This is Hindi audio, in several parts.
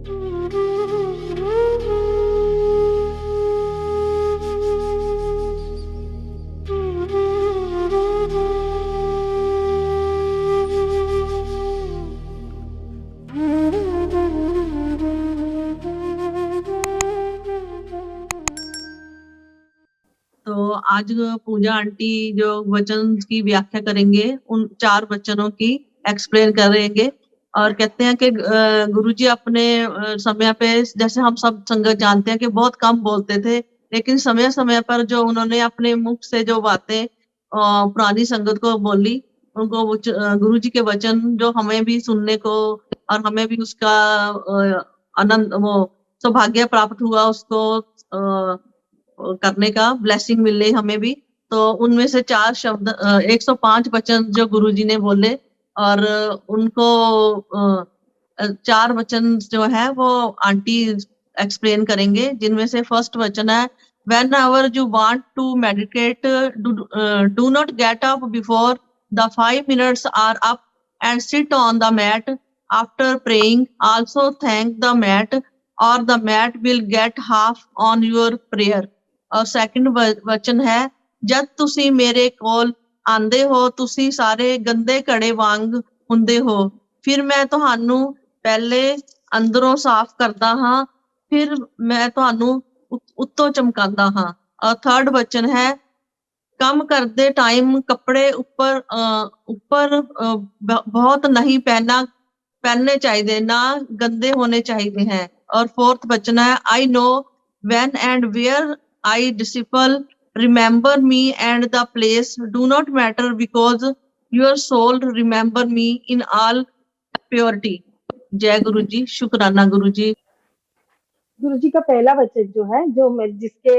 तो आज पूजा आंटी जो वचन की व्याख्या करेंगे, उन 4 वचनों की एक्सप्लेन करेंगे और कहते हैं कि गुरुजी अपने समय पे, जैसे हम सब संगत जानते हैं कि बहुत कम बोलते थे, लेकिन समय-समय पर जो उन्होंने अपने मुख से जो बातें पुरानी संगत को बोली, उनको गुरुजी के वचन जो हमें भी सुनने को और हमें भी उसका आनंद, वो सौभाग्य प्राप्त हुआ उसको करने का, ब्लेसिंग मिले हमें भी। तो उनमें से 4 शब्द 105 वचन जो गुरुजी ने बोले और उनको 4 वचन जो है वो आंटी एक्सप्लेन करेंगे, जिनमें से फर्स्ट वचन है, whenever you want to meditate, do not get up before the 5 minutes are up and sit on the mat. After praying, also thank the mat or the mat will get half on your prayer. और सेकंड वचन है, जद तुसी मेरे कोल आंदे हो तुसी सारे गंदे कड़े वांग हुंदे हो, फिर मैं ਤੁਹਾਨੂੰ ਪਹਿਲੇ ਅੰਦਰੋਂ ਸਾਫ਼ ਕਰਦਾ ਹਾਂ, ਫਿਰ ਮੈਂ ਤੁਹਾਨੂੰ ਉੱਤੋਂ ਚਮਕਾਉਂਦਾ ਹਾਂ। और थर्ड वचन है, ਕੰਮ ਕਰਦੇ टाइम कपड़े ऊपर बहुत नहीं पहनने चाहिए, ना गंदे होने चाहिए हैं। और फोर्थ वचन है, I know when and where I disciple, remember me and the place do not matter because your soul remember me in all purity. जय गुरु जी, शुक्राना गुरु जी। गुरु जी का पहला वचन जो है, जो मैं जिसके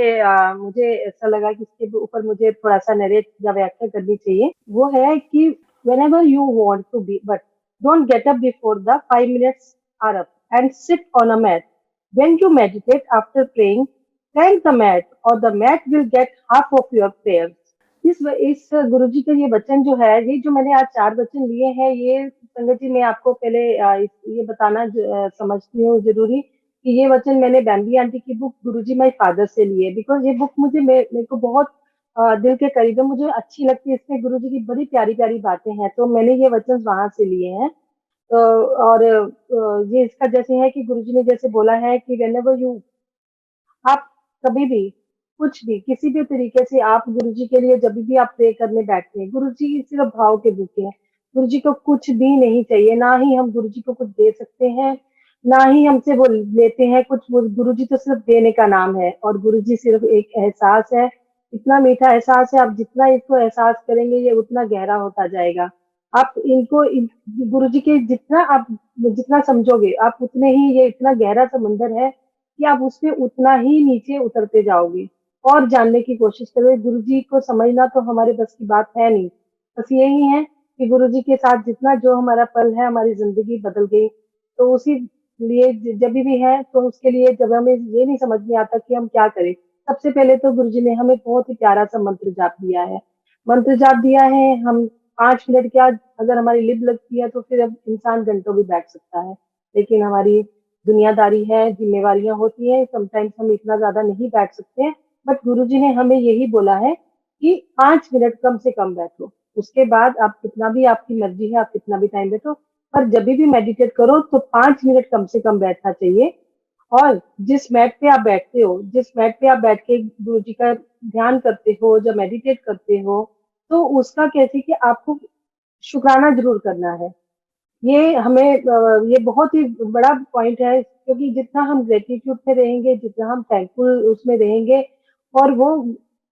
मुझे ऐसा लगा कि इसके ऊपर मुझे थोड़ा सा नरेट या व्याख्या करनी चाहिए, वो है कि whenever you want to be, but don't get up before the 5 minutes are up and sit on a mat. When you meditate after praying, thank the mat or the mat will get half of your prayers. इस गुरु जी का ये वचन जो है, ये जो मैंने आज 4 वचन लिए हैं, ये संगत जी मैं आपको पहले ये बताना समझती हूँ जरूरी कि ये वचन मैंने बैम्बी आंटी की बुक गुरुजी माय फादर से लिए, बिकॉज ये बुक मुझे मेरे को बहुत दिल के करीब है, मुझे अच्छी लगती है। इसमें गुरुजी की बड़ी प्यारी प्यारी बातें हैं, तो मैंने ये वचन वहां से लिए हैं। तो और ये इसका जैसे है कि गुरुजी ने जैसे बोला है कि whenever you, आप कभी भी कुछ भी किसी भी तरीके से आप गुरुजी के लिए जब भी आप प्रे करने बैठते हैं, गुरुजी सिर्फ भाव के भूखे हैं, गुरुजी को कुछ भी नहीं चाहिए, ना ही हम गुरुजी को कुछ दे सकते हैं, ना ही हमसे वो लेते हैं कुछ। वो गुरुजी तो सिर्फ देने का नाम है और गुरुजी सिर्फ एक एहसास है, इतना मीठा एहसास है। आप जितना इसको एहसास करेंगे ये उतना गहरा होता जाएगा। आप इनको गुरुजी के जितना आप जितना समझोगे आप उतने ही ये इतना गहरा समंदर है कि आप उसमें उतना ही नीचे उतरते जाओगे और जानने की कोशिश करोगे। गुरुजी को समझना तो हमारे बस की बात है नहीं, बस यही है कि गुरुजी के साथ जितना जो हमारा पल है, हमारी जिंदगी बदल गई। तो उसी लिए जब भी है तो उसके लिए जब हमें ये नहीं समझ में आता कि हम क्या करें, सबसे पहले तो गुरुजी ने हमें बहुत ही प्यारा सा मंत्र जाप दिया है। मंत्र जाप दिया है, हम 5 मिनट क्या, अगर हमारी लिप लगती है तो फिर अब इंसान घंटों भी बैठ सकता है, लेकिन हमारी दुनियादारी है, जिम्मेवारियां होती है, समटाइम्स हम इतना ज्यादा नहीं बैठ सकते हैं। बट गुरुजी ने हमें यही बोला है कि 5 मिनट कम से कम बैठो, उसके बाद आप कितना भी, आपकी मर्जी है आप कितना भी टाइम बैठो, पर जब भी मेडिटेट करो तो 5 मिनट कम से कम बैठना चाहिए। और जिस मैट पे आप बैठते हो, जिस मैट पे आप बैठ के गुरु जी का ध्यान करते हो, जब मेडिटेट करते हो, तो उसका कैसे कि आपको शुक्राना जरूर करना है। ये हमें ये बहुत ही बड़ा पॉइंट है, क्योंकि जितना हम ग्रेटिट्यूड में रहेंगे, जितना हम थैंकफुल उसमें रहेंगे, और वो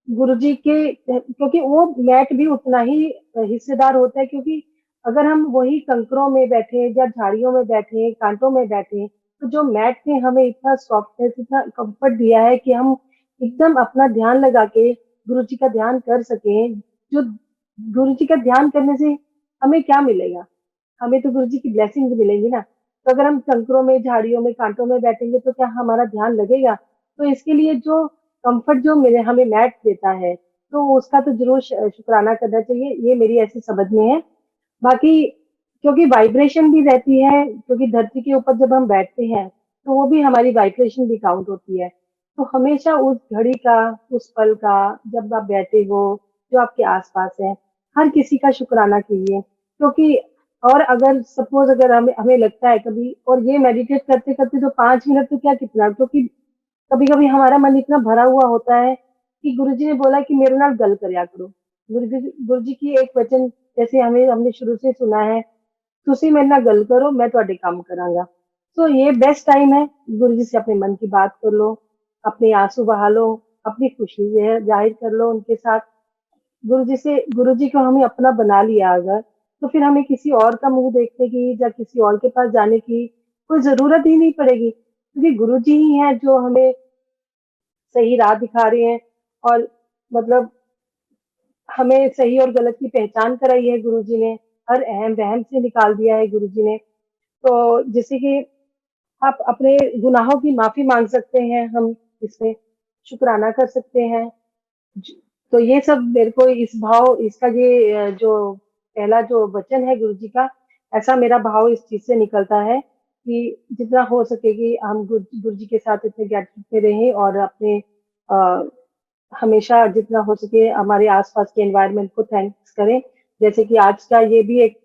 गुरुजी के, क्योंकि वो मैट भी उतना ही हिस्सेदार होता है, क्योंकि अगर हम वही कंकरों में बैठे या झाड़ियों में बैठे, कांटों में बैठे, तो जो मैट ने हमें इतना सॉफ्टनेस, इतना कंफर्ट दिया है कि हम एकदम अपना ध्यान लगा के गुरुजी का ध्यान कर सकें। जो गुरुजी का ध्यान करने से हमें क्या मिलेगा? हमें तो गुरुजी की ब्लेसिंग मिलेंगी ना। तो अगर हम कंकरों में, झाड़ियों में, कांटों में बैठेंगे तो क्या हमारा ध्यान लगेगा? तो इसके लिए जो कंफर्ट जो मिले हमें मैट देता है, तो उसका तो जरूर शुक्राना करना चाहिए, ये मेरी ऐसी समझ में है। बाकी क्योंकि वाइब्रेशन भी रहती है, क्योंकि धरती के ऊपर जब हम बैठते हैं तो वो भी हमारी वाइब्रेशन भी काउंट होती है। तो हमेशा उस घड़ी का, उस पल का, जब आप बैठे हो, जो आपके आसपास है, हर किसी का शुक्राना कीजिए। क्योंकि और अगर सपोज अगर हमें हमें लगता है कभी, और ये मेडिटेट करते करते तो 5 मिनट तो क्या कितना, क्योंकि कभी कभी हमारा मन इतना भरा हुआ होता है कि गुरुजी ने बोला कि मेरे नाल गल करया करो। गुरुजी की एक वचन, जैसे हमें हमने शुरू से सुना है, तुसी मेरे नाल गल करो, मैं ਤੁਹਾਡੇ काम करांगा। तो ये बेस्ट टाइम है, गुरुजी से अपने मन की बात कर लो, अपने आंसू बहा लो, अपनी खुशी जाहिर कर लो उनके साथ। गुरुजी को हमें अपना बना लिया अगर, तो फिर हमें किसी और का मुंह देखने की या किसी और के पास जाने की कोई जरूरत ही नहीं पड़ेगी, क्योंकि गुरुजी ही हैं जो हमें सही राह दिखा रहे हैं। और मतलब हमें सही और गलत की पहचान कराई है गुरुजी ने, हर अहम वहम से निकाल दिया है गुरुजी ने। तो जैसे कि आप अपने गुनाहों की माफी मांग सकते हैं, हम इसमें शुक्राना कर सकते हैं। तो ये सब मेरे को इस भाव इसका ये जो पहला जो वचन है गुरुजी का, ऐसा मेरा भाव इस चीज से निकलता है कि जितना हो सके कि हम गुरुजी के साथ इतने गैदरिंग में रहें, और अपने अ, हमेशा जितना हो सके हमारे आसपास के एनवायरनमेंट को थैंक्स करें। जैसे कि आज का ये भी एक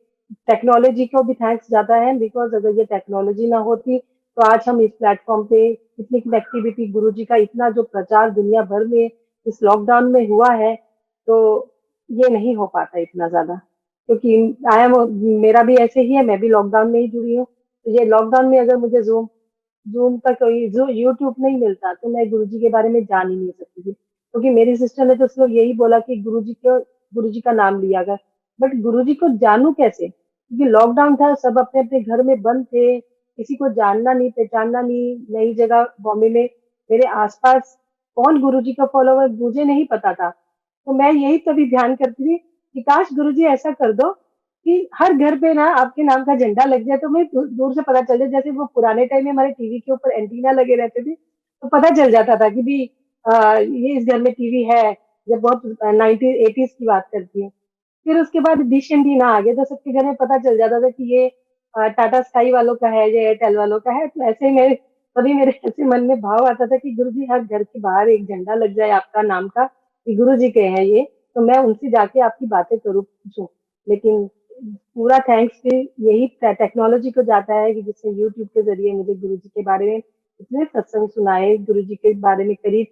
टेक्नोलॉजी को भी थैंक्स जाता है, बिकॉज अगर ये टेक्नोलॉजी ना होती तो आज हम इस प्लेटफॉर्म पे इतनी कनेक्टिविटी, गुरुजी का इतना जो प्रचार दुनिया भर में इस लॉकडाउन में हुआ है, तो ये नहीं हो पाता इतना ज्यादा। क्योंकि आई एम मेरा भी ऐसे ही है, मैं भी लॉकडाउन में ही जुड़ी हूँ। तो ये लॉकडाउन में अगर मुझे जूम जूम का कोई जो यूट्यूब नहीं मिलता तो मैं गुरुजी के बारे में जान ही नहीं सकती थी, क्योंकि मेरी सिस्टर ने तो सिर्फ यही बोला कि गुरुजी का नाम लिया गया। बट गुरुजी को जानूं कैसे, क्योंकि लॉकडाउन था, सब अपने अपने घर में बंद थे, किसी को जानना नहीं, पहचानना नहीं। नई जगह बॉम्बे में मेरे आसपास कौन गुरुजी का फॉलोवर मुझे नहीं पता था। तो मैं यही तभी ध्यान करती थी कि काश गुरुजी ऐसा कर दो कि हर घर पे ना आपके नाम का झंडा लग जाए, तो मैं दूर से पता चल जाए। जैसे वो पुराने टाइम में हमारे टीवी के ऊपर एंटीना लगे रहते थे, तो पता चल जाता था कि भी ये इस घर में टीवी है। जब बहुत 1980s की बात करती है, फिर उसके बाद डिश एंटीना आ गया, तो सबके घर में पता चल जाता था कि ये टाटा स्काई वालों का है, ये एयरटेल वालों का है। तो ऐसे में तभी मेरे ऐसे मन में भाव आता था कि गुरुजी हर घर के बाहर एक झंडा लग जाए आपका नाम का, कि गुरुजी के हैं ये, तो मैं उनसे जाके आपकी बातें करूँ, पूछूं। लेकिन पूरा थैंक्स भी यही टेक्नोलॉजी को जाता है कि जिसने यूट्यूब के जरिए मुझे गुरुजी के बारे में इतने सत्संग सुनाए, गुरुजी के बारे में करीब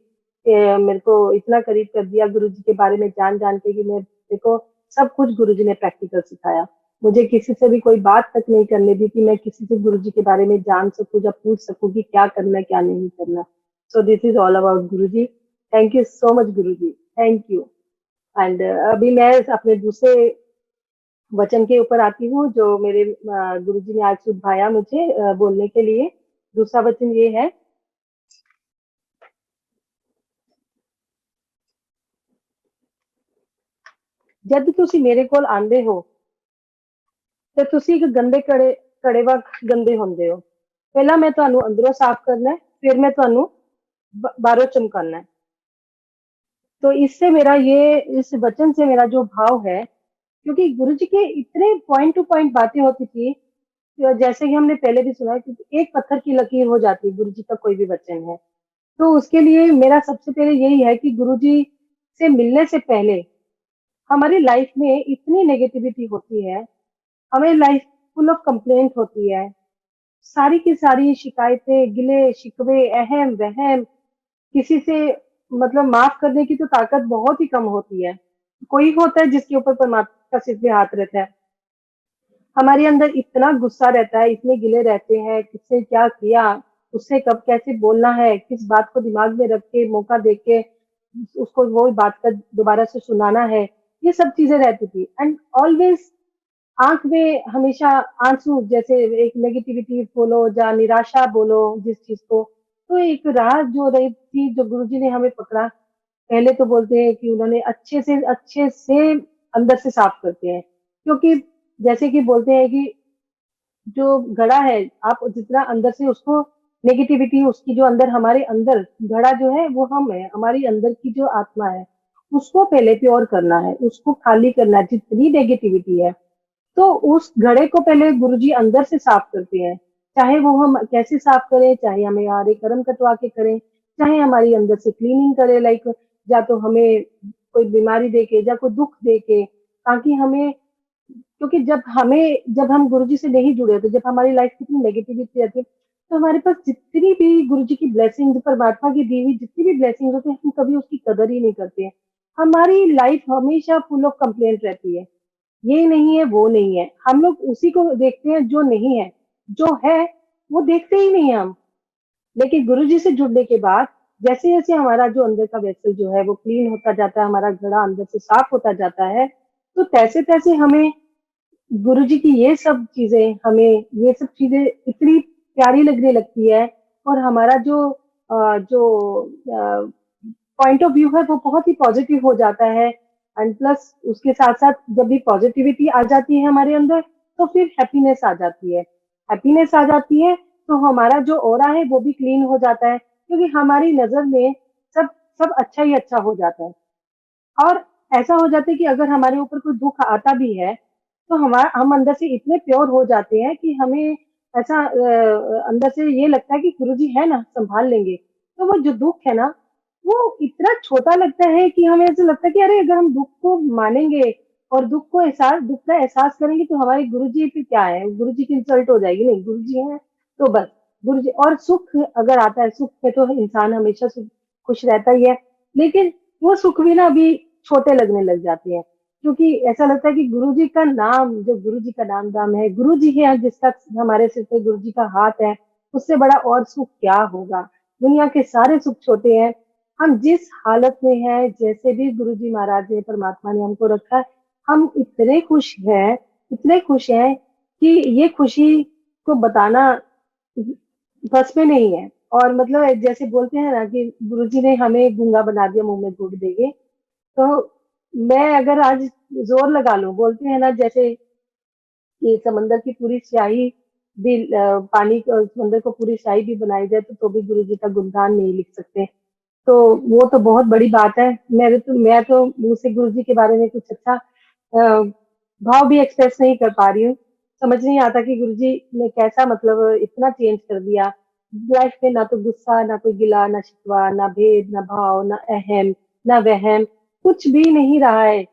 मेरे को इतना करीब कर दिया गुरुजी के बारे में जान जान के, कि मैं मेरे को सब कुछ गुरुजी ने प्रैक्टिकल सिखाया। मुझे किसी से भी कोई बात तक नहीं करने दी कि मैं किसी से गुरुजी के बारे में जान सकूं या पूछ सकूं कि क्या करना है क्या नहीं करना। So this is all about Guruji. Thank you so much Guruji, thank you. And अभी मैं अपने दूसरे वचन के ऊपर आती हूँ, जो मेरे गुरुजी ने आज सुझाया मुझे बोलने के लिए। दूसरा वचन ये है, जब तुसी मेरे कोल आंदे हो ਤੇ ਤੁਸੀਂ ਇੱਕ ਗੰਦੇ ਕੜੇ ਵਾਂਗ ਗੰਦੇ ਹੁੰਦੇ ਹੋ। ਪਹਿਲਾਂ मैं ਤੁਹਾਨੂੰ अंदरों साफ करना है, फिर मैं ਤੁਹਾਨੂੰ बाहरों चमकाना है। तो इससे मेरा ये, इस वचन से मेरा जो भाव है, क्योंकि गुरुजी के इतने पॉइंट टू पॉइंट बातें होती थी, जैसे कि हमने पहले भी सुना है कि एक पत्थर की लकीर हो जाती है गुरुजी का कोई भी वचन है। तो उसके लिए मेरा सबसे पहले यही है कि गुरुजी से मिलने से पहले हमारी लाइफ में इतनी नेगेटिविटी होती है, हमें लाइफ फुल ऑफ कंप्लेंट होती है, सारी की सारी शिकायतें, गिले शिकवे, अहम वहम, किसी से मतलब माफ करने की तो ताकत बहुत ही कम होती है। कोई होता है जिसके ऊपर परमात्मा का सिर पे हाथ रहता है, हमारे अंदर इतना गुस्सा रहता है, इतने गिले रहते हैं, किसने क्या किया, उससे कब कैसे बोलना है, किस बात को दिमाग में रख के मौका दे के उसको वो बात का दोबारा से सुनाना है। ये सब चीजें रहती थी, एंड ऑलवेज आंख में हमेशा आंसू, जैसे एक नेगेटिविटी बोलो या निराशा बोलो जिस चीज को। तो एक राह जो रही थी, जो गुरुजी ने हमें पकड़ा, पहले तो बोलते हैं कि उन्होंने अच्छे से अंदर से साफ करते हैं। क्योंकि जैसे कि बोलते हैं कि जो घड़ा है, आप जितना अंदर से उसको नेगेटिविटी, उसकी जो अंदर हमारे अंदर घड़ा जो है वो हम है, हमारी अंदर की जो आत्मा है, उसको पहले प्योर करना है, उसको खाली करना है जितनी नेगेटिविटी है। तो उस घड़े को पहले गुरुजी अंदर से साफ करते हैं। चाहे वो हम कैसे साफ करें, चाहे हमें हमारे कर्म कटवा के करें, चाहे हमारी अंदर से क्लीनिंग करे, लाइक या तो हमें कोई बीमारी दे के या कोई दुख दे के, ताकि हमें, क्योंकि जब हम गुरुजी से नहीं जुड़े होते, जब हमारी लाइफ कितनी नेगेटिविटी रहती है, तो हमारे पास जितनी भी गुरुजी की ब्लेसिंग, परमात्मा की दी हुई जितनी भी ब्लेसिंग होती है, हम कभी उसकी कदर ही नहीं करते हैं। हमारी लाइफ हमेशा फुल ऑफ कंप्लेंट रहती है, ये नहीं है, वो नहीं है। हम लोग उसी को देखते हैं जो नहीं है, जो है वो देखते ही नहीं हैं हम। लेकिन गुरुजी से जुड़ने के बाद जैसे जैसे हमारा जो अंदर का वेसल जो है वो क्लीन होता जाता है, हमारा घड़ा अंदर से साफ होता जाता है, तो तैसे तैसे हमें गुरुजी की ये सब चीजें, हमें ये सब चीजें इतनी प्यारी लगने लगती है, और हमारा जो पॉइंट ऑफ व्यू है वो बहुत ही पॉजिटिव हो जाता है। एंड प्लस उसके साथ साथ जब भी पॉजिटिविटी आ जाती है हमारे अंदर, तो फिर हैप्पीनेस आ जाती है। हैप्पीनेस आ जाती है तो हमारा जो ऑरा है वो भी क्लीन हो जाता है, क्योंकि हमारी नजर में सब सब अच्छा ही अच्छा हो जाता है। और ऐसा हो जाता है कि अगर हमारे ऊपर कोई दुख आता भी है, तो हम अंदर से इतने प्योर हो जाते हैं कि हमें ऐसा अंदर से ये लगता है कि गुरुजी है ना, संभाल लेंगे। तो वो जो दुख है ना, वो इतना छोटा लगता है कि हमें ऐसा लगता है कि अरे, अगर हम दुख को मानेंगे और दुख का एहसास करेंगे, तो हमारे गुरुजी फिर क्या है, गुरुजी की इंसल्ट हो जाएगी। नहीं, गुरुजी है तो बस गुरुजी। और सुख अगर आता है, सुख में तो इंसान हमेशा खुश रहता ही है, लेकिन वो सुख भी ना अभी छोटे लगने लग जाते हैं, क्योंकि ऐसा लगता है कि गुरुजी का नाम, जो गुरुजी का नाम दाम है, गुरुजी है जिसका हमारे सिर पे गुरुजी का हाथ है, उससे बड़ा और सुख क्या होगा। दुनिया के सारे सुख छोटे हैं। हम जिस हालत में हैं, जैसे भी गुरुजी महाराज ने, परमात्मा ने हमको रखा है, हम इतने खुश हैं, इतने खुश हैं कि ये खुशी को बताना बस में नहीं है। और मतलब जैसे बोलते हैं ना कि गुरुजी ने हमें गूंगा बना दिया, मुंह में गुड़ देके। तो मैं अगर आज जोर लगा लूं, बोलते हैं ना जैसे कि समंदर की पूरी स्याही भी समंदर को पूरी स्याही भी बनाई जाए, तो भी गुरु जी का गुणगान नहीं लिख सकते। तो वो तो बहुत बड़ी बात है। मैं तो मुंह से गुरु जी के बारे में कुछ अच्छा भाव भी एक्सप्रेस नहीं कर पा रही हूँ। समझ नहीं आता कि गुरु जी ने कैसा, मतलब इतना चेंज कर दिया लाइफ में। ना तो गुस्सा, ना कोई गिला, ना शिकवा, ना भेद, ना भाव, ना अहम, ना वहम, कुछ भी नहीं रहा है।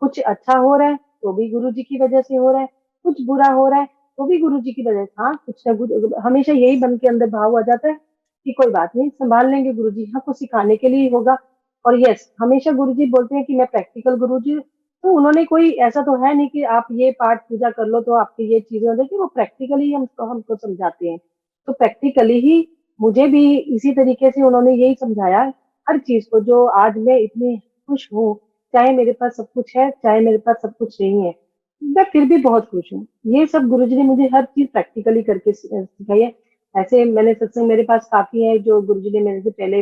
कुछ अच्छा हो रहा है तो भी गुरु जी की वजह से हो रहा है, कुछ बुरा हो रहा है तो भी गुरु जी की वजह से। हाँ, कुछ ना कुछ हमेशा यही मन के अंदर भाव आ जाता है कि कोई बात नहीं, संभाल लेंगे गुरु जी, हाँ कुछ सिखाने के लिए ही होगा। और यस, हमेशा गुरु जी बोलते हैं कि मैं प्रैक्टिकल गुरु जी, तो उन्होंने कोई ऐसा तो है नहीं कि आप ये पाठ पूजा कर लो तो आपकी ये चीजें हो जाएगी। वो प्रैक्टिकली हमको समझाते हैं। तो प्रैक्टिकली ही मुझे भी इसी तरीके से उन्होंने यही समझाया हर चीज को, जो आज मैं इतनी खुश हूँ। चाहे मेरे पास सब कुछ है, चाहे मेरे पास सब कुछ नहीं है, मैं फिर भी बहुत खुश हूँ। ये सब गुरुजी ने मुझे हर चीज प्रैक्टिकली करके सिखाई है। ऐसे मैंने सत्संग, मेरे पास काफी है जो गुरुजी ने मेरे से पहले,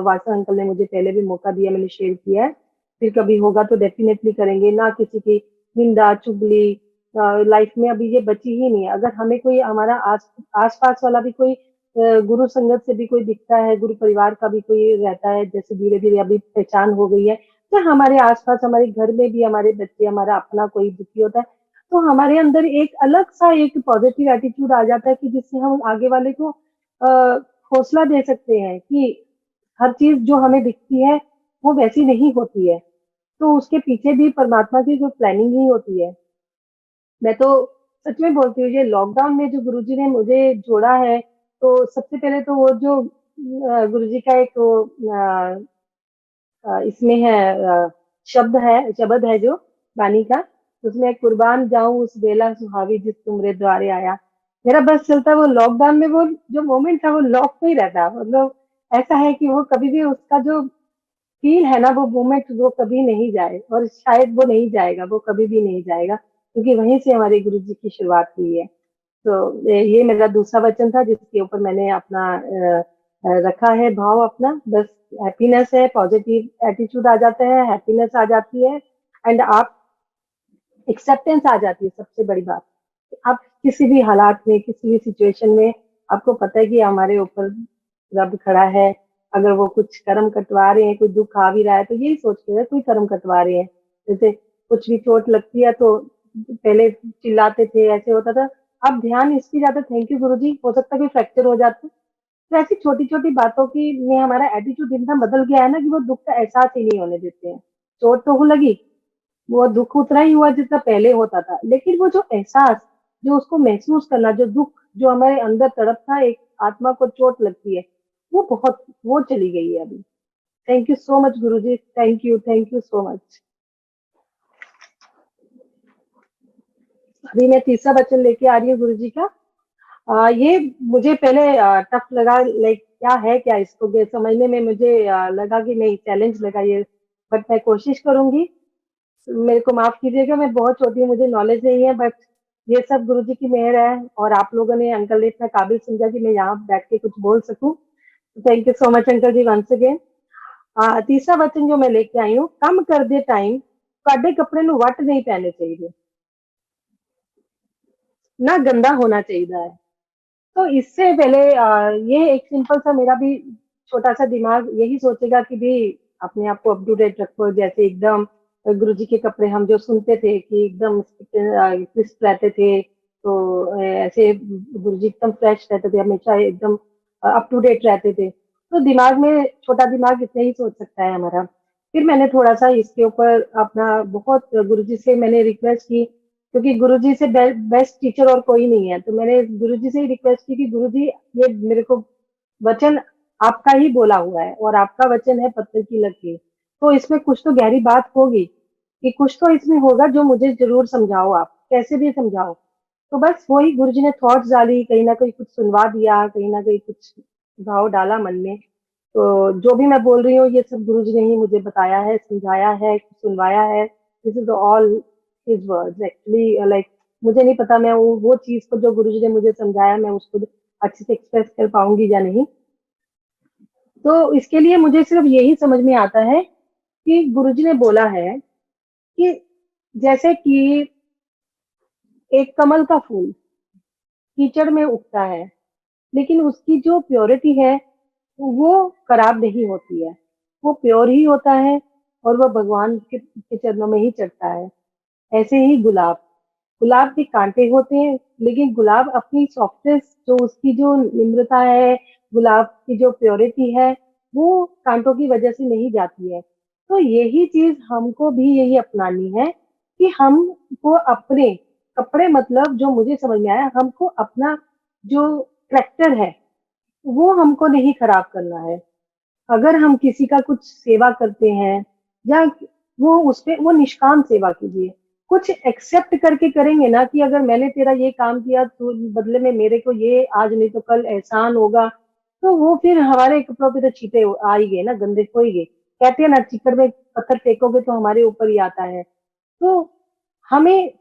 वासा अंकल ने मुझे पहले भी मौका दिया, मैंने शेयर किया है। फिर कभी होगा तो डेफिनेटली करेंगे। ना किसी की निंदा चुगली लाइफ में अभी ये बची ही नहीं है। अगर हमें कोई, हमारा आस पास वाला भी कोई गुरु संगत से भी कोई दिखता है, गुरु परिवार का भी कोई रहता है, जैसे धीरे धीरे अभी पहचान हो गई है, तो हमारे आसपास, हमारे घर में भी हमारे बच्चे, हमारा अपना कोई दुखी होता है, तो हमारे अंदर एक अलग सा एक पॉजिटिव एटीट्यूड आ जाता है कि जिससे हम आगे वाले को हौसला दे सकते हैं कि हर चीज जो हमें दिखती है वो वैसी नहीं होती है, तो उसके पीछे भी परमात्मा की जो प्लानिंग ही होती है। मैं तो सच में बोलती हूँ, ये लॉकडाउन में जो गुरुजी ने मुझे जोड़ा है, तो सबसे पहले तो वो जो गुरुजी का एक वो इसमें है, शब्द है जो वाणी का, उसमें कुर्बान जाऊं उस बेला सुहावी जिस तुमरे द्वारे आया। मेरा बस चलता वो लॉकडाउन में, वो जो मोमेंट था वो लॉक में ही रहता, मतलब ऐसा है कि वो कभी भी उसका जो फील है ना, वो मोमेंट वो कभी नहीं जाए, और शायद वो नहीं जाएगा, वो कभी भी नहीं जाएगा, क्योंकि वहीं से हमारे गुरु जी की शुरुआत हुई है। तो ये मेरा दूसरा वचन था जिसके ऊपर मैंने अपना रखा है भाव अपना। बस हैप्पीनेस है, पॉजिटिव एटीट्यूड आ जाता है, हैप्पीनेस आ जाती है, एंड आप एक्सेप्टेंस आ जाती है। सबसे बड़ी बात, आप किसी भी हालात में, किसी भी सिचुएशन में, आपको पता है कि हमारे ऊपर रब खड़ा है। अगर वो कुछ कर्म कटवा रहे हैं, कोई दुख आ भी रहा है, तो यही सोच के कोई कर्म कटवा रहे हैं। जैसे कुछ भी चोट लगती है तो पहले चिल्लाते थे, ऐसे होता था, अब ध्यान इसकी ज्यादा, थैंक यू गुरुजी, हो सकता है कोई फ्रैक्चर हो जाता। तो ऐसी छोटी छोटी बातों की में हमारा एटीट्यूड इतना बदल गया है ना कि वो दुख का एहसास ही नहीं होने देते हैं। चोट तो हो लगी, वो दुख उतना ही हुआ जितना पहले होता था, लेकिन वो जो एहसास, जो उसको महसूस करना, जो दुख जो हमारे अंदर तड़पता है, एक आत्मा को चोट लगती है, वो बहुत, वो चली गई है अभी। Thank you so much Guruji, thank you so much. अभी मैं तीसरा वचन लेके आ रही हूँ गुरुजी का। ये मुझे पहले टफ लगा, लाइक क्या है क्या, इसको समझने में मुझे लगा कि नहीं, चैलेंज लगा ये, बट मैं कोशिश करूंगी। मेरे को माफ कीजिएगा, मैं बहुत छोटी हूँ, मुझे नॉलेज नहीं है, बट ये सब गुरुजी की मेहर है, और आप लोगों ने अंकल ने इतना काबिल समझा कि मैं यहाँ बैठ के कुछ बोल सकूं। Thank you so much uncle ji, once again. तीसरा वचन जो मैं लेके आई हूँ, कम कर दे टाइम, ਤੁਹਾਡੇ कपड़े नु वट नहीं पहने चाहिए, ना गंदा होना चाहिए है। तो इससे पहले ये एक सिंपल सा, मेरा भी छोटा सा दिमाग यही सोचेगा कि भी अपने आप को अप टू डेट रखो, जैसे एकदम गुरुजी के कपड़े हम जो सुनते थे कि एकदम क्रिस्प रहते थे, तो ऐसे गुरुजी एकदम फ्रेश रहते थे, हमेशा एकदम अप टू डेट रहते थे। तो दिमाग में, छोटा दिमाग इतना ही सोच सकता है हमारा। फिर मैंने थोड़ा सा इसके ऊपर अपना, बहुत गुरुजी से मैंने रिक्वेस्ट की, क्योंकि गुरुजी से बेस्ट टीचर और कोई नहीं है, तो मैंने गुरुजी से ही रिक्वेस्ट की कि गुरुजी, ये मेरे को वचन आपका ही बोला हुआ है, और आपका वचन है पत्थर की लकीर, तो इसमें कुछ तो गहरी बात होगी, कि कुछ तो इसमें होगा जो मुझे जरूर समझाओ, आप कैसे भी समझाओ। तो बस वही गुरुजी ने थॉट्स डाली, कहीं ना कहीं कुछ सुनवा दिया, कहीं ना कहीं कुछ भाव डाला मन में। तो जो भी मैं बोल रही हूँ, ये सब गुरुजी ने ही मुझे बताया है, समझाया है, सुनवाया है। This is all his words actually, like मुझे नहीं पता मैं वो चीज को जो गुरुजी ने मुझे समझाया, मैं उसको अच्छे से एक्सप्रेस कर पाऊंगी या नहीं। तो इसके लिए मुझे सिर्फ यही समझ में आता है कि गुरुजी ने बोला है कि जैसे कि एक कमल का फूल कीचड़ में उगता है, लेकिन उसकी जो प्योरिटी है वो खराब नहीं होती है, वो प्योर ही होता है, और वह भगवान के चरणों में ही चढ़ता है। ऐसे ही गुलाब, गुलाब के कांटे होते हैं, लेकिन गुलाब अपनी सॉफ्टनेस, जो उसकी जो निम्रता है, गुलाब की जो प्योरिटी है, वो कांटों की वजह से नहीं जाती है। तो यही चीज हमको भी यही अपनानी है, कि हमको अपने कपड़े, मतलब जो मुझे समझ में आया, हमको अपना जो करेक्टर है वो हमको नहीं खराब करना है। अगर हम किसी का कुछ सेवा करते हैं, या वो उसपे वो निष्काम सेवा कीजिए, कुछ एक्सेप्ट करके करेंगे ना, कि अगर मैंने तेरा ये काम किया तो बदले में मेरे को ये आज नहीं तो कल एहसान होगा, तो वो फिर हमारे कपड़ों पे तो छींटे आ ही गए ना, गंदे हो ही गए। कहते हैं ना, चिकड़ में पत्थर फेंकोगे तो हमारे ऊपर ही आता है। तो हमें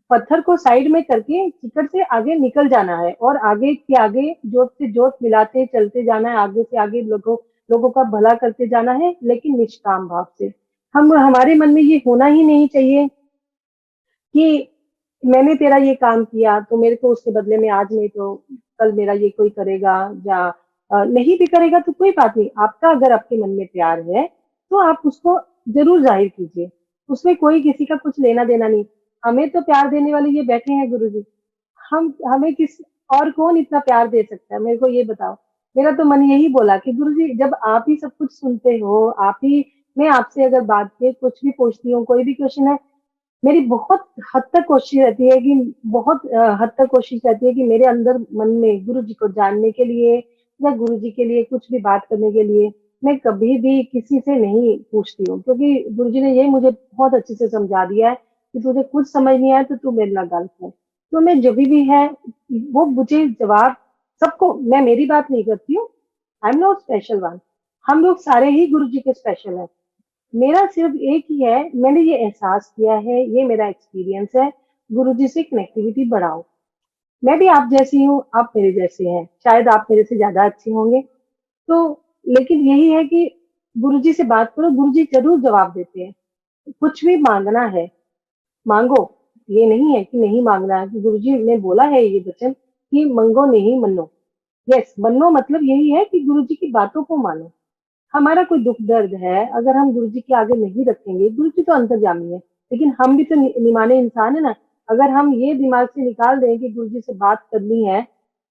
पत्थर को साइड में करके चिकट से आगे निकल जाना है, और आगे के आगे जोत से जोत मिलाते चलते जाना है, आगे से आगे लोगों का भला करते जाना है, लेकिन निष्काम भाव से। हम, हमारे मन में ये होना ही नहीं चाहिए कि मैंने तेरा ये काम किया तो मेरे को उसके बदले में आज नहीं तो कल मेरा ये कोई करेगा, या नहीं भी करेगा तो कोई बात नहीं, आपका अगर आपके मन में प्यार है तो आप उसको जरूर जाहिर कीजिए, उसमें कोई किसी का कुछ लेना देना नहीं। हमें तो प्यार देने वाले ये बैठे हैं गुरुजी, हम हमें किस और कौन इतना प्यार दे सकता है, मेरे को ये बताओ। मेरा तो मन यही बोला कि गुरुजी, जब आप ही सब कुछ सुनते हो, आप ही, मैं आपसे अगर बात के कुछ भी पूछती हूँ, कोई भी क्वेश्चन है, मेरी बहुत हद तक कोशिश रहती है कि बहुत हद तक कोशिश रहती है कि मेरे अंदर मन में गुरु जी को जानने के लिए, या गुरु जी के लिए कुछ भी बात करने के लिए, मैं कभी भी किसी से नहीं पूछती हूँ, क्योंकि गुरु जी ने ये मुझे बहुत अच्छे से समझा दिया है कि तुझे कुछ समझ नहीं आया तो तू मेरे ਨਾਲ ਗੱਲ कर। तो मैं जब भी है वो मुझे जवाब, सबको, मैं मेरी बात नहीं करती हूँ, I am not special one, हम लोग सारे ही गुरु जी के स्पेशल हैं। मेरा सिर्फ एक ही है, मैंने ये एहसास किया है, ये मेरा एक्सपीरियंस है, गुरुजी से कनेक्टिविटी बढ़ाओ। मैं भी आप जैसी हूँ, आप मेरे जैसे हैं, शायद आप मेरे से ज्यादा अच्छे होंगे। तो लेकिन यही है कि गुरुजी से बात करो, गुरुजी जरूर जवाब देते हैं। कुछ भी मांगना है मांगो, ये नहीं है कि नहीं मांगना है, कि गुरुजी ने बोला है ये वचन कि मंगो नहीं मनो। यस, मनो मतलब यही है कि गुरुजी की बातों को मानो। हमारा कोई दुख दर्द है, अगर हम गुरु जी के आगे नहीं रखेंगे, गुरु जी तो अंतर्यामी है, लेकिन हम भी तो निमाने इंसान है ना, अगर हम ये दिमाग से निकाल दें कि गुरुजी से बात करनी है,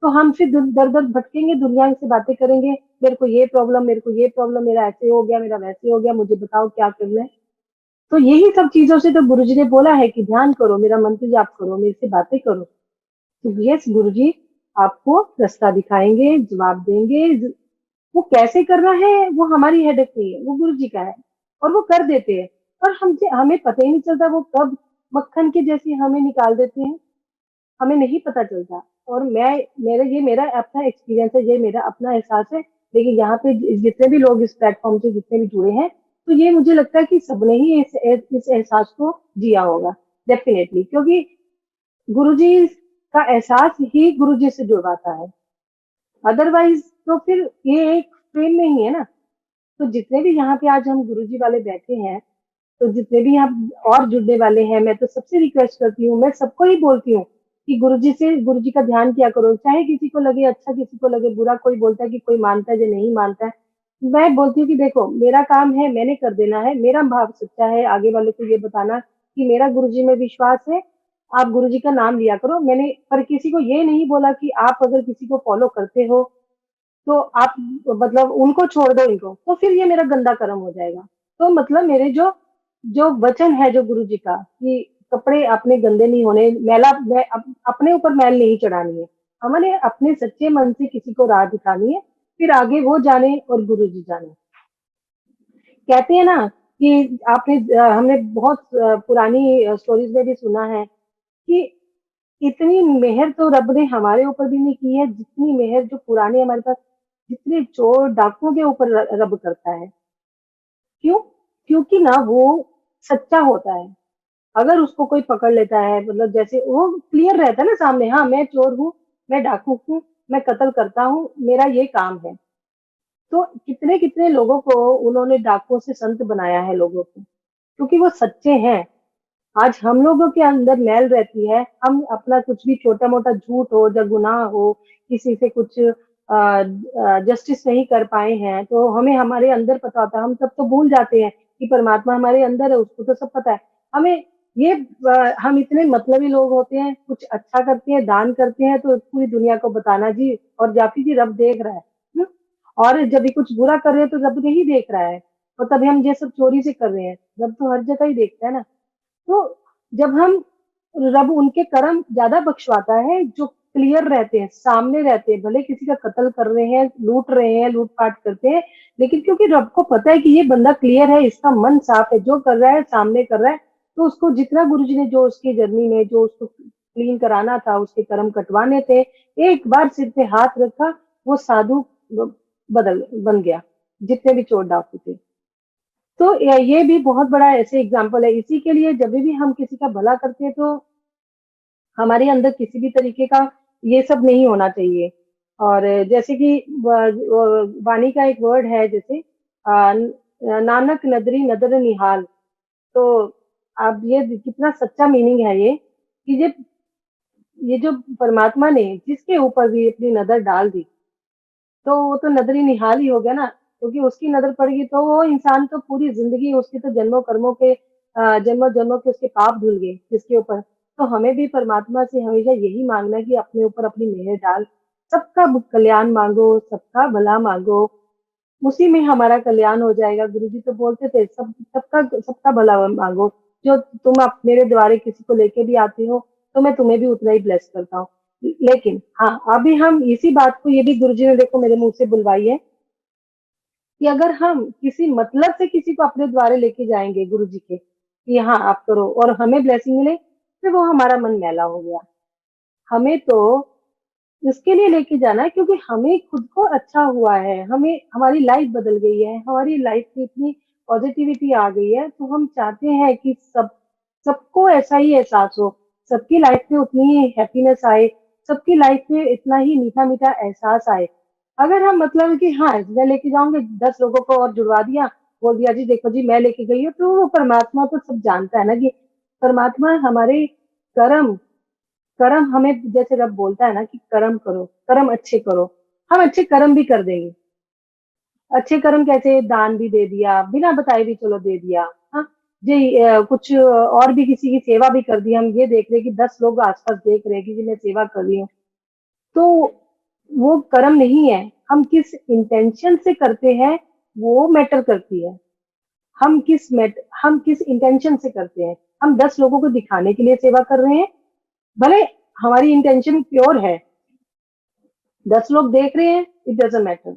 तो हम फिर दर दर भटकेंगे, दुनिया से बातें करेंगे, मेरे को ये प्रॉब्लम, मेरे को ये प्रॉब्लम, मेरा ऐसे हो गया, मेरा वैसे हो गया, मुझे बताओ क्या करना है। तो यही सब चीजों से तो गुरुजी ने बोला है कि ध्यान करो, मेरा मंत्र जाप करो, मेरे से बातें करो। तो यस, गुरुजी आपको रास्ता दिखाएंगे, जवाब देंगे। वो कैसे करना है वो हमारी हेडेक नहीं है, वो गुरुजी का है, और वो कर देते हैं। और हमसे हमें पता ही नहीं चलता वो कब मक्खन के जैसे हमें निकाल देते हैं, हमें नहीं पता चलता। और मेरा अपना एक्सपीरियंस है, ये मेरा अपना एहसास है। लेकिन यहाँ पे जितने भी लोग इस प्लेटफॉर्म से जितने भी जुड़े हैं, तो ये मुझे लगता है कि सबने ही इस एहसास को जिया होगा डेफिनेटली, क्योंकि गुरुजी का एहसास ही गुरुजी से जुड़वाता है। अदरवाइज तो फिर ये एक फ्रेम में ही है ना। तो जितने भी यहाँ पे आज हम गुरुजी वाले बैठे हैं, तो जितने भी हम और जुड़ने वाले हैं, मैं तो सबसे रिक्वेस्ट करती हूँ, मैं सबको ही बोलती हूँ कि गुरुजी का ध्यान किया करो। चाहे किसी को लगे अच्छा, किसी को लगे बुरा, कोई बोलता है कि कोई मानता है जो नहीं मानता है। मैं बोलती हूँ कि देखो, मेरा काम है, मैंने कर देना है, मेरा भाव सच्चा है, आगे वाले को ये बताना कि मेरा गुरुजी में विश्वास है, आप गुरुजी का नाम लिया करो। मैंने पर किसी को ये नहीं बोला कि आप अगर किसी को फॉलो करते हो तो आप मतलब उनको छोड़ दो इनको, तो फिर ये मेरा गंदा कर्म हो जाएगा। तो मतलब मेरे जो जो वचन है जो गुरु जी का, कि कपड़े अपने गंदे नहीं होने, अपने ऊपर मैल नहीं चढ़ानी है, हमने अपने सच्चे मन से किसी को राह दिखानी है, फिर आगे वो जाने और गुरु जी जाने। कहते हैं ना कि हमने बहुत पुरानी स्टोरीज में भी सुना है कि इतनी मेहर तो रब ने हमारे ऊपर भी नहीं की है जितनी मेहर जो पुराने हमारे पास जितने चोर डाकुओं के ऊपर रब करता है। क्यों? क्योंकि ना वो सच्चा होता है। अगर उसको कोई पकड़ लेता है, मतलब जैसे वो क्लियर रहता है ना सामने, हाँ मैं चोर हूँ, मैं डाकू हूँ, मैं कत्ल करता हूँ, मेरा ये काम है। तो कितने कितने लोगों को उन्होंने डाकुओं से संत बनाया है लोगों को, क्योंकि वो सच्चे हैं। आज हम लोगों के अंदर मैल रहती है, हम अपना कुछ भी छोटा मोटा झूठ हो या गुनाह हो, किसी से कुछ जस्टिस नहीं कर पाए हैं, तो हमें हमारे अंदर पता होता है। हम सब तो भूल जाते हैं कि परमात्मा हमारे अंदर है, उसको तो सब पता है। हमें ये हम इतने मतलबी लोग होते हैं, कुछ अच्छा करते हैं, दान करते हैं, तो पूरी दुनिया को बताना जी, और जाफी जी रब देख रहा है। हम्म? और जब भी कुछ बुरा कर रहे हैं तो रब नहीं देख रहा है, और तभी हम ये सब चोरी से कर रहे हैं। रब तो हर जगह ही देखता है ना। तो जब हम रब उनके कर्म ज्यादा बख्शवाता है जो क्लियर रहते हैं, सामने रहते हैं, भले किसी का कत्ल कर रहे हैं, लूटपाट करते हैं, लेकिन क्योंकि रब को पता है कि ये बंदा क्लियर है, इसका मन साफ है, जो कर रहा है सामने कर रहा है, तो उसको जितना गुरुजी ने जो उसकी जर्नी में जो उसको क्लीन कराना था, उसके कर्म कटवाने थे, एक बार सिर पे हाथ रखा, वो साधु बदल बन गया, जितने भी चोर डाकू थे। तो ये भी बहुत बड़ा ऐसे एग्जाम्पल है। इसी के लिए जब भी हम किसी का भला करते हैं, तो हमारे अंदर किसी भी तरीके का ये सब नहीं होना चाहिए। और जैसे कि वाणी का एक वर्ड है, जैसे नानक नदरी नदर निहाल। तो अब ये कितना सच्चा मीनिंग है ये, कि ये जो परमात्मा ने जिसके ऊपर भी अपनी नजर डाल दी, तो वो तो नजर ही निहाल ही हो गया ना। क्योंकि उसकी नजर पड़ेगी तो वो इंसान तो पूरी जिंदगी उसके तो जन्मों कर्मों के जन्मों जन्मों के उसके पाप धुल गए जिसके ऊपर। तो हमें भी परमात्मा से हमेशा यही मांगना है कि अपने ऊपर अपनी मेहर डाल, सबका कल्याण मांगो, सबका भला मांगो, उसी में हमारा कल्याण हो जाएगा। गुरुजी तो बोलते थे सबका सबका भला मांगो, जो तुम मेरे द्वारे किसी को लेके भी आते हो, तो मैं तुम्हें भी उतना ही ब्लेस करता हूँ। लेकिन हाँ, अभी हम इसी बात को, ये भी गुरुजी ने देखो मेरे मुंह से बुलवाई है, कि अगर हम किसी मतलब से किसी को अपने द्वारे लेके जाएंगे गुरुजी के, कि हाँ आप करो और हमें ब्लेसिंग मिले, फिर वो हमारा मन मैला हो गया। हमें तो इसके लिए लेके जाना है क्योंकि हमें खुद को अच्छा हुआ है, हमें हमारी लाइफ बदल गई है, हमारी लाइफ में इतनी पॉजिटिविटी आ गई है, तो हम चाहते हैं कि सबको ऐसा ही एहसास हो, सबकी लाइफ में उतनी ही हैप्पीनेस आए, सबकी लाइफ में इतना ही मीठा मीठा एहसास आए। अगर हम मतलब कि हाँ मैं लेके जाऊंगे 10 लोगों को और जुड़वा दिया, बोल दिया जी देखो जी मैं लेके गई हूँ, तो वो परमात्मा तो सब जानता है ना कि परमात्मा हमारे कर्म कर्म हमें, जैसे रब बोलता है ना कि कर्म करो, कर्म अच्छे करो, हम अच्छे कर्म भी कर देंगे। अच्छे कर्म कैसे? दान भी दे दिया, बिना बताए भी चलो दे दिया, हाँ, जी कुछ और भी किसी की सेवा भी कर दी, हम ये देख रहे हैं कि 10 लोग आसपास देख रहे हैं कि जी मैं सेवा कर रही हूँ, तो वो कर्म नहीं है। हम किस इंटेंशन से करते हैं वो मैटर करती है। हम किस इंटेंशन से करते हैं। हम 10 लोगों को दिखाने के लिए सेवा कर रहे हैं, भले हमारी इंटेंशन प्योर है, 10 लोग देख रहे हैं, इट डजंट मैटर।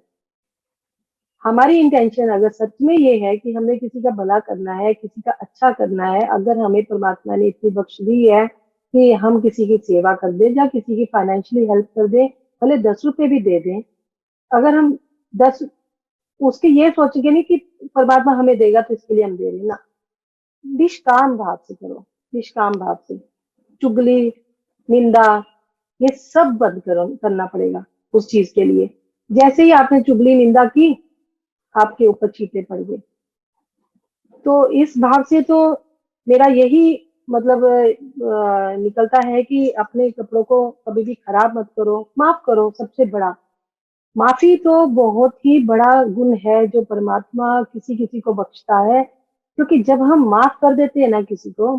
हमारी इंटेंशन अगर सच में ये है कि हमें किसी का भला करना है, किसी का अच्छा करना है, अगर हमें परमात्मा ने इतनी बख्श दी है कि हम किसी की सेवा कर दें या किसी की फाइनेंशियली हेल्प कर दें, भले 10 रुपए भी दे दें, अगर हम 10 उसके ये सोचेंगे नहीं कि परमात्मा हमें देगा तो इसके लिए हम दे रहे हैं ना, निष्काम भाव से करो, निष्काम भाव से। चुगली, निंदा, ये सब बंद करो, करना पड़ेगा उस चीज के लिए। जैसे ही आपने चुगली निंदा की, आपके ऊपर चीटे पड़ गए। तो इस भाव से तो मेरा यही मतलब निकलता है कि अपने कपड़ों को कभी भी खराब मत करो, माफ करो। सबसे बड़ा माफी तो बहुत ही बड़ा गुण है जो परमात्मा किसी किसी को बख्शता है, क्योंकि जब हम माफ कर देते हैं ना किसी को,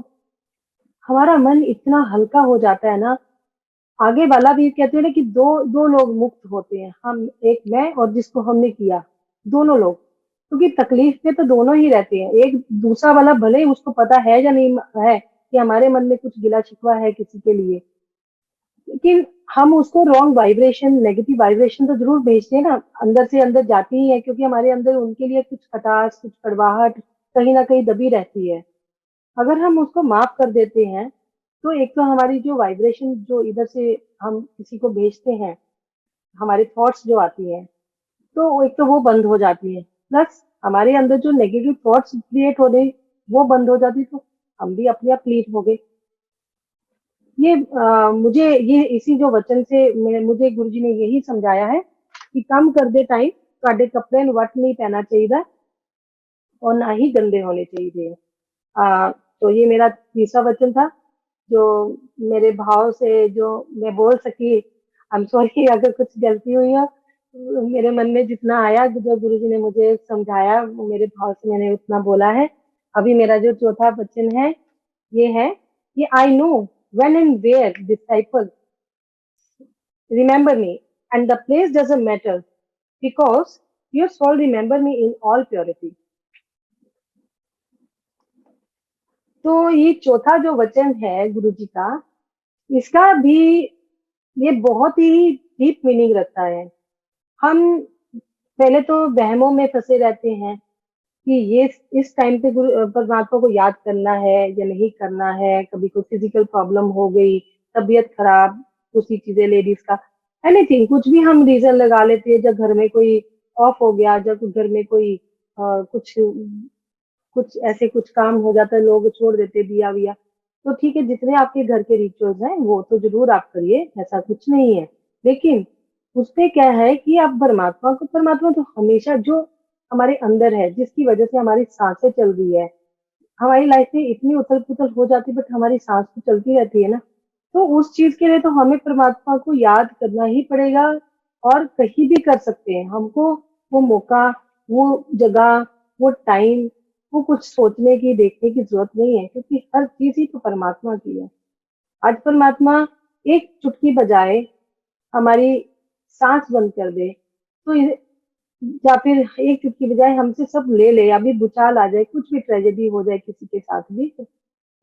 हमारा मन इतना हल्का हो जाता है ना। आगे वाला भी कहते हैं ना कि दो दो लोग मुक्त होते हैं, हम, एक मैं और जिसको हमने किया, दोनों लोग। क्योंकि तकलीफ में तो दोनों ही रहते हैं। एक दूसरा वाला भले ही उसको पता है या नहीं है कि हमारे मन में कुछ गिला शिकवा है किसी के लिए, लेकिन हम उसको रॉन्ग वाइब्रेशन, नेगेटिव वाइब्रेशन तो जरूर भेजते हैं ना, अंदर से अंदर जाती ही है, क्योंकि हमारे अंदर उनके लिए कुछ खटास, कुछ कड़वाहट कहीं ना कहीं दबी रहती है। अगर हम उसको माफ कर देते हैं, तो एक तो हमारी जो वाइब्रेशन जो इधर से हम किसी को भेजते हैं, हमारे थॉट्स जो आती हैं, तो एक तो वो बंद हो जाती है। प्लस हमारे अंदर जो नेगेटिव थॉट्स क्रिएट हो गए, वो बंद हो जाती, तो हम भी अपने आप क्लीन हो गए। ये मुझे ये इसी जो वचन से मुझे गुरुजी ने यही समझाया है कि कम कर दे टाइम, ਤੁਹਾਡੇ कपड़े ਨੂੰ वट नहीं पहना चाहिए और ना ही गंदे होने चाहिए। तो ये मेरा तीसरा वचन था जो मेरे भाव से जो मैं बोल सकी। आई एम सॉरी अगर कुछ गलती हुई हो, मेरे मन में जितना आया, जो गुरुजी ने मुझे समझाया, वो मेरे भाव से मैंने उतना बोला है। अभी मेरा जो चौथा वचन है, ये है कि I know when and where disciples remember me, and the place doesn't matter because your soul remember me in all purity। तो ये चौथा जो वचन है गुरु जी का, इसका भी ये बहुत ही डीप मीनिंग रखता है। हम पहले तो वहमों में फंसे रहते हैं कि ये इस टाइम पे गुरु परमात्मा को याद करना है या नहीं करना है। कभी कोई फिजिकल प्रॉब्लम हो गई, तबीयत खराब, दूसरी चीजें लेडीज का, एनीथिंग, कुछ भी हम रीजन लगा लेते हैं। जब घर में कोई ऑफ हो गया, जब घर में कोई कुछ कुछ ऐसे कुछ काम हो जाता है, लोग छोड़ देते दिया विया, तो ठीक है, जितने आपके घर के रिचुअल्स हैं वो तो जरूर आप करिए, ऐसा कुछ नहीं है। लेकिन उसपे क्या है कि आप परमात्मा तो हमेशा जो हमारे अंदर है, जिसकी वजह से हमारी सांसें चल रही है, हमारी लाइफ में इतनी उथल पुथल हो जाती है बट हमारी सांस तो चलती रहती है ना। तो उस चीज के लिए तो हमें परमात्मा को याद करना ही पड़ेगा। और कहीं भी कर सकते हैं हमको, वो मौका, वो जगह, वो टाइम, वो कुछ सोचने की, देखने की जरूरत नहीं है, क्योंकि हर चीज ही तो परमात्मा की है। आज परमात्मा एक चुटकी बजाए हमारी सांस बंद कर दे, तो या फिर एक चुटकी बजाय हमसे सब ले ले, अभी भूचाल आ जाए, कुछ भी ट्रेजेडी हो जाए किसी के साथ भी,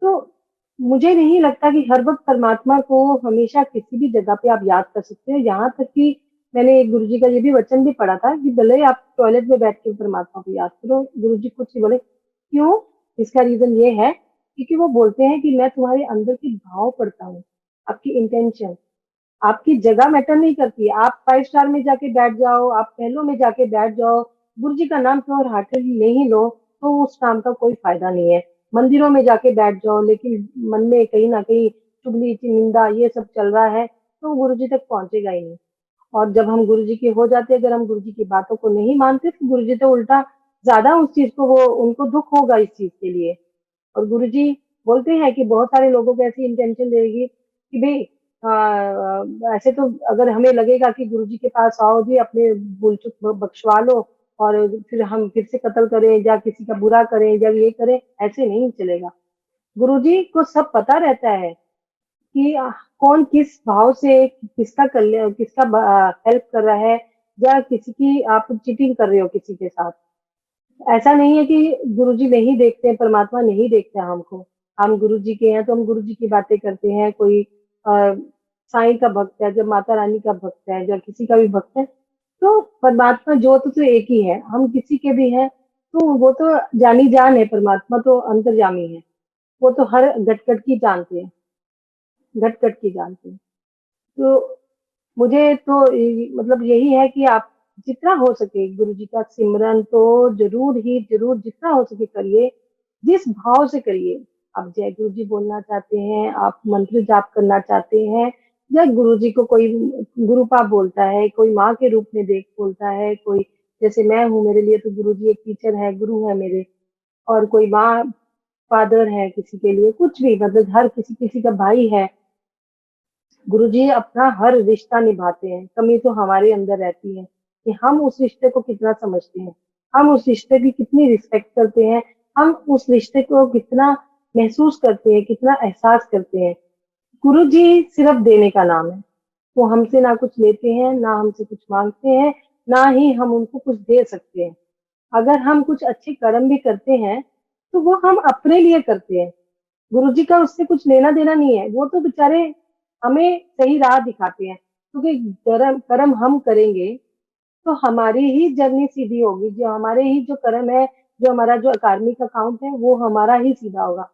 तो मुझे नहीं लगता कि हर वक्त परमात्मा को हमेशा किसी भी जगह पे आप याद कर सकते हैं। यहाँ तक कि मैंने एक गुरुजी का ये भी वचन भी पढ़ा था कि भले ही आप टॉयलेट में बैठ के परमात्मा को याद करो, गुरुजी कुछ ही बोले। क्यों? इसका रीजन ये है क्योंकि वो बोलते हैं कि मैं तुम्हारे अंदर की भाव पढ़ता हूँ, आपकी इंटेंशन, आपकी जगह मैटर नहीं करती। आप 5 स्टार में जाके बैठ जाओ, आप महलों में जाके बैठ जाओ, गुरु जी का नाम प्योर हार्टेडली नहीं लो, तो उस काम का कोई फायदा नहीं है। मंदिरों में जाके बैठ जाओ, लेकिन मन में कहीं ना कहीं चुगली निंदा ये सब चल रहा है, तो गुरु जी तक पहुंचेगा ही नहीं। और जब हम गुरु जी के हो जाते, अगर हम गुरु जी की बातों को नहीं मानते, तो गुरु जी तो उल्टा ज्यादा उस चीज को, वो उनको दुख होगा इस चीज के लिए। और गुरुजी बोलते हैं कि बहुत सारे लोगों को ऐसी इंटेंशन देगी कि भाई ऐसे तो अगर हमें लगेगा कि गुरुजी के पास आओ जी, अपने भूल चूक बख्शवा लो, और फिर हम फिर से कत्ल करें या किसी का बुरा करें या ये करें, ऐसे नहीं चलेगा। गुरुजी को सब पता रहता है कि कौन किस भाव से किसका कल्याण, किसका हेल्प कर रहा है, या किसी की आप चीटिंग कर रहे हो किसी के साथ। ऐसा नहीं है कि गुरुजी नहीं देखते हैं, परमात्मा नहीं देखता हमको। हम गुरुजी के हैं तो हम गुरुजी की बातें करते हैं। कोई साईं का भक्त है, जब माता रानी का भक्त है, जब किसी का भी भक्त है, तो परमात्मा ज्योत तो एक ही है। हम किसी के भी हैं तो वो तो जानी जान है, परमात्मा तो अंतर्यामी है। वो तो हर घट-घट की जानते हैं, घट-घट की जानते हैं। तो मुझे तो मतलब यही है कि आप जितना हो सके गुरुजी का सिमरन तो जरूर ही जरूर जितना हो सके करिए, जिस भाव से करिए। आप जय गुरु जी बोलना चाहते हैं, आप मंत्र जाप करना चाहते हैं, या गुरु जी को कोई गुरुपा बोलता है, कोई माँ के रूप में देख बोलता है, कोई जैसे मैं हूँ, मेरे लिए तो गुरु जी एक टीचर है, गुरु है मेरे। और कोई माँ फादर है किसी के लिए, कुछ भी मतलब हर किसी किसी का भाई है। गुरुजी अपना हर रिश्ता निभाते हैं। कमी तो हमारे अंदर रहती है कि हम उस रिश्ते को कितना समझते हैं, हम उस रिश्ते की कितनी रिस्पेक्ट करते हैं, हम उस रिश्ते को कितना महसूस करते हैं, कितना एहसास करते हैं। गुरुजी सिर्फ देने का नाम है। वो हमसे ना कुछ लेते हैं, ना हमसे कुछ मांगते हैं, ना ही हम उनको कुछ दे सकते हैं। अगर हम कुछ अच्छे कर्म भी करते हैं तो वो हम अपने लिए करते हैं। गुरुजी का उससे कुछ लेना देना नहीं है। वो तो बेचारे हमें सही राह दिखाते हैं, क्योंकि कर्म कर्म हम करेंगे तो हमारी ही जर्नी सीधी होगी। जो हमारे ही जो कर्म है, जो हमारा जो कार्मिक अकाउंट है, वो हमारा ही सीधा होगा।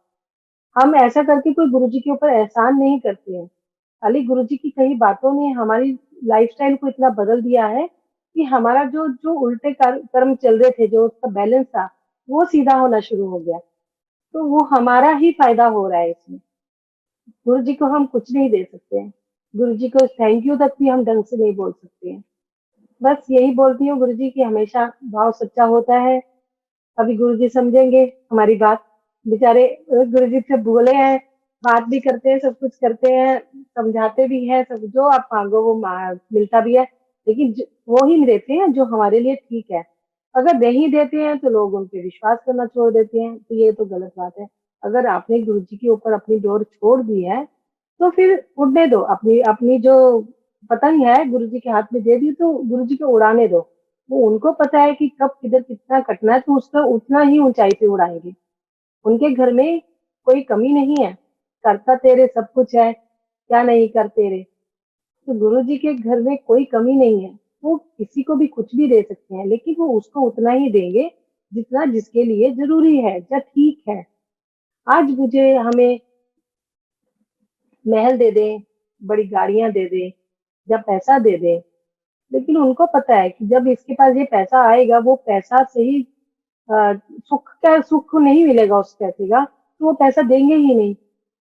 हम ऐसा करके कोई गुरुजी के ऊपर एहसान नहीं करते हैं। खाली गुरुजी की कई बातों ने हमारी लाइफस्टाइल को इतना बदल दिया है कि हमारा जो जो उल्टे कर्म चल रहे थे, जो उसका बैलेंस था, वो सीधा होना शुरू हो गया। तो वो हमारा ही फायदा हो रहा है इसमें। गुरु जी को हम कुछ नहीं दे सकते हैं। गुरु जी को थैंक यू तक भी हम ढंग से नहीं बोल सकते हैं। बस यही बोलती हूँ गुरु जी की हमेशा भाव सच्चा होता है। अभी गुरु जी समझेंगे हमारी बात। बेचारे गुरु जी से बोले हैं, बात भी करते हैं, सब कुछ करते हैं, समझाते भी हैं, सब जो आप मांगो वो मिलता भी है। लेकिन वो ही देते हैं जो हमारे लिए ठीक है। अगर नहीं देते हैं तो लोग उन पे विश्वास करना छोड़ देते हैं, तो ये तो गलत बात है। अगर आपने गुरु जी के ऊपर अपनी डोर छोड़ दी है तो फिर उड़ने दो। अपनी अपनी जो पतंग है गुरु जी के हाथ में दे दी तो गुरु जी को उड़ाने दो। वो उनको पता है कि कब किधर कितना कटना है, तो उसका उतना ही ऊंचाई पे उड़ाएंगे। उनके घर में कोई कमी नहीं है। करता तेरे सब कुछ है, क्या नहीं कर तेरे। तो गुरु जी के घर में कोई कमी नहीं है। वो किसी को भी कुछ भी दे सकते हैं, लेकिन वो उसको उतना ही देंगे जितना जिसके लिए जरूरी है या ठीक है। आज मुझे हमें महल दे दें, बड़ी गाड़ियां दे दें या पैसा दे दें, लेकिन उनको पता है कि जब इसके पास ये पैसा आएगा, वो पैसा से ही सुख नहीं मिलेगा उस पैसे का, तो वो पैसा देंगे ही नहीं।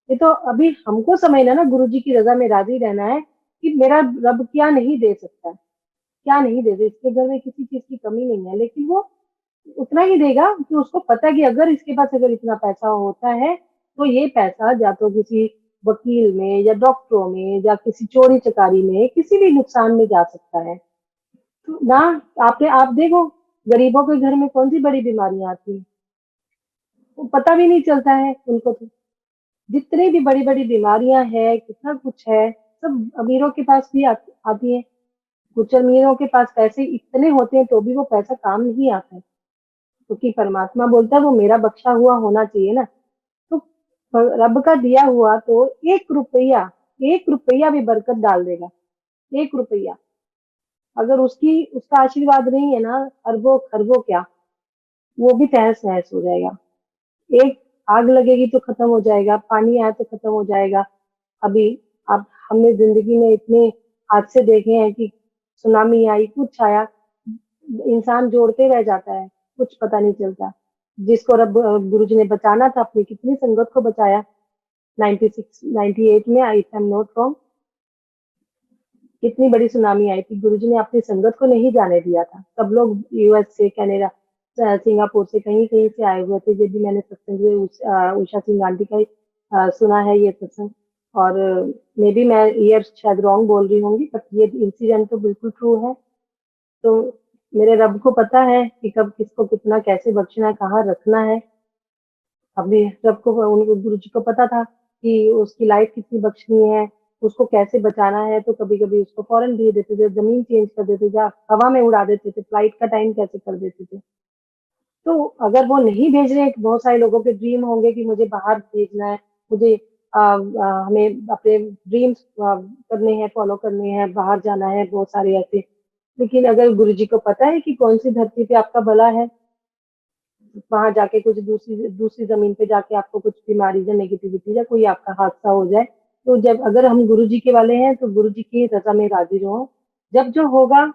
ये तो अभी हमको समझना ना, गुरु जी की रजा में राजी रहना है कि मेरा रब क्या नहीं दे सकता, क्या नहीं दे सकता। इसके घर में किसी चीज की कमी नहीं है, लेकिन वो उतना ही देगा कि उसको पता है कि अगर इसके पास अगर इतना पैसा होता है तो ये पैसा या तो किसी वकील में या डॉक्टरों में या किसी चोरी चकारी में किसी भी नुकसान में जा सकता है। तो ना, आपने आप देखो गरीबों के घर में कौन सी बड़ी बीमारियां आती हैं, वो पता भी नहीं चलता है उनको। तो जितनी भी बड़ी बड़ी बीमारियां हैं, कितना कुछ है, सब अमीरों के पास भी आती है। कुछ अमीरों के पास पैसे इतने होते हैं तो भी वो पैसा काम नहीं आता है, क्योंकि परमात्मा बोलता है वो मेरा बख्शा हुआ होना चाहिए ना। तो रब का दिया हुआ तो 1 रुपया, 1 रुपया भी बरकत डाल देगा। 1 रुपया अगर उसकी उसका आशीर्वाद नहीं है ना, अरबों खरबों क्या, वो भी तहस नहस हो जाएगा। एक आग लगेगी तो खत्म हो जाएगा, पानी आया तो खत्म हो जाएगा। अभी अब हमने जिंदगी में इतने हादसे देखे हैं कि सुनामी आई, कुछ आया, इंसान जोड़ते रह जाता है, कुछ पता नहीं चलता। जिसको रब गुरु जी ने बचाना था, अपनी कितनी संगत को बचाया। 96 98 में, आई एम नॉट रॉन्ग, कितनी बड़ी सुनामी आई थी। गुरुजी ने अपनी संगत को नहीं जाने दिया था। सब लोग यूएस से, कनाडा, सिंगापुर से, कहीं कहीं से आए हुए थे। जब भी मैंने सत्संग में उषा सिंह आंटी का सुना है ये सत्संग, और मे बी मैं ईयर शायद रॉन्ग बोल रही होंगी, बट ये इंसिडेंट तो बिल्कुल ट्रू है। तो मेरे रब को पता है कि कब किसको कितना कैसे बख्शना है, कहाँ रखना है। अभी रब को, उनको गुरु जी को पता था कि उसकी लाइफ कितनी बख्शनी है, उसको कैसे बचाना है, तो कभी कभी उसको फौरन भेज देते थे, जमीन चेंज कर देते थे, हवा में उड़ा देते थे, फ्लाइट का टाइम कैसे कर देते थे। तो अगर वो नहीं भेज रहे, बहुत सारे लोगों के ड्रीम होंगे कि मुझे बाहर भेजना है, मुझे हमें अपने ड्रीम्स करने हैं, फॉलो करने हैं, बाहर जाना है, बहुत सारे ऐसे। लेकिन अगर गुरु जी को पता है कि कौन सी धरती पे आपका भला है, वहां जाके कुछ दूसरी दूसरी जमीन पे जाके आपको कुछ बीमारी या नेगेटिविटी या कोई आपका हादसा हो जाए, तो जब अगर हम गुरु जी के वाले हैं तो गुरु जी की रजा में राजी रहो। जब जो होगा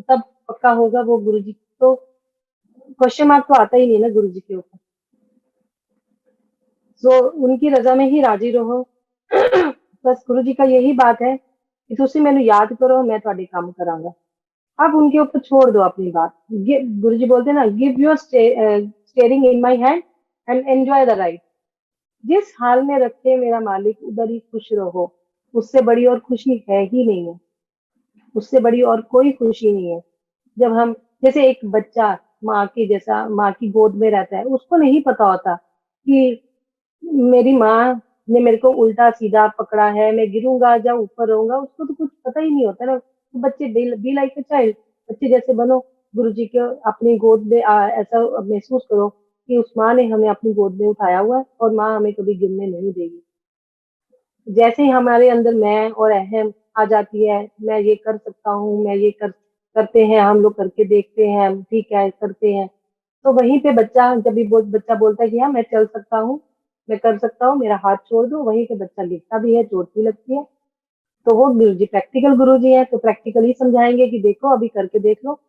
तब पक्का होगा, वो गुरु जी तो क्वेश्चन मार्क तो आता ही नहीं ना गुरु जी के ऊपर। सो उनकी रजा में ही राजी रहो। बस गुरु जी का यही बात है कि तुसी मैंने याद करो, मैं ਤੁਹਾਡੇ काम करांगा। आप उनके ऊपर छोड़ दो अपनी बात। गुरु जी बोलते हैं ना, give your steering in my hand and enjoy the ride. जिस हाल में रखे मेरा मालिक उधर ही खुश रहो। उससे बड़ी और खुशी है ही नहीं है, उससे बड़ी और कोई खुशी नहीं है। जब हम, जैसे एक बच्चा माँ की जैसा माँ की गोद में रहता है, उसको नहीं पता होता कि मेरी माँ ने मेरे को उल्टा सीधा पकड़ा है, मैं गिरूंगा या ऊपर रहूंगा, उसको तो कुछ पता ही नहीं होता ना। तो बच्चे बी लाइक अ चाइल्ड, बच्चे जैसे बनो। गुरु जी के अपनी गोद में ऐसा महसूस करो कि उस माँ ने हमें अपनी गोद में उठाया हुआ है और माँ हमें कभी गिरने नहीं देगी। जैसे ही हमारे अंदर मैं और अहम आ जाती है, मैं ये कर सकता हूँ, मैं ये करते हैं, हम लोग करके देखते हैं, हम ठीक है करते हैं, तो वहीं पे बच्चा, जब भी बच्चा बोलता है कि हाँ मैं चल सकता हूँ, मैं कर सकता हूँ, मेरा हाथ छोड़ दो, वहीं पे बच्चा गिरता भी है, चोट भी लगती है। तो वो गुरु जी प्रैक्टिकल गुरु जी हैं, तो प्रैक्टिकली समझाएंगे कि देखो अभी करके देख लो।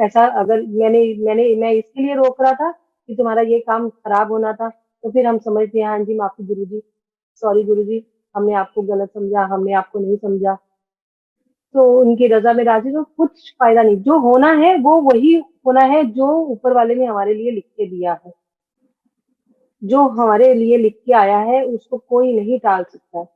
ऐसा अगर मैं इसके लिए रोक रहा था कि तुम्हारा ये काम खराब होना था, तो फिर हम समझते हैं हाँ जी माफी गुरु जी, सॉरी गुरु जी, हमने आपको गलत समझा, हमने आपको नहीं समझा। तो उनकी रजा में राजी, तो कुछ फायदा नहीं, जो होना है वो वही होना है जो ऊपर वाले ने हमारे लिए लिख के दिया है। जो हमारे लिए लिख के आया है उसको कोई नहीं टाल सकता है।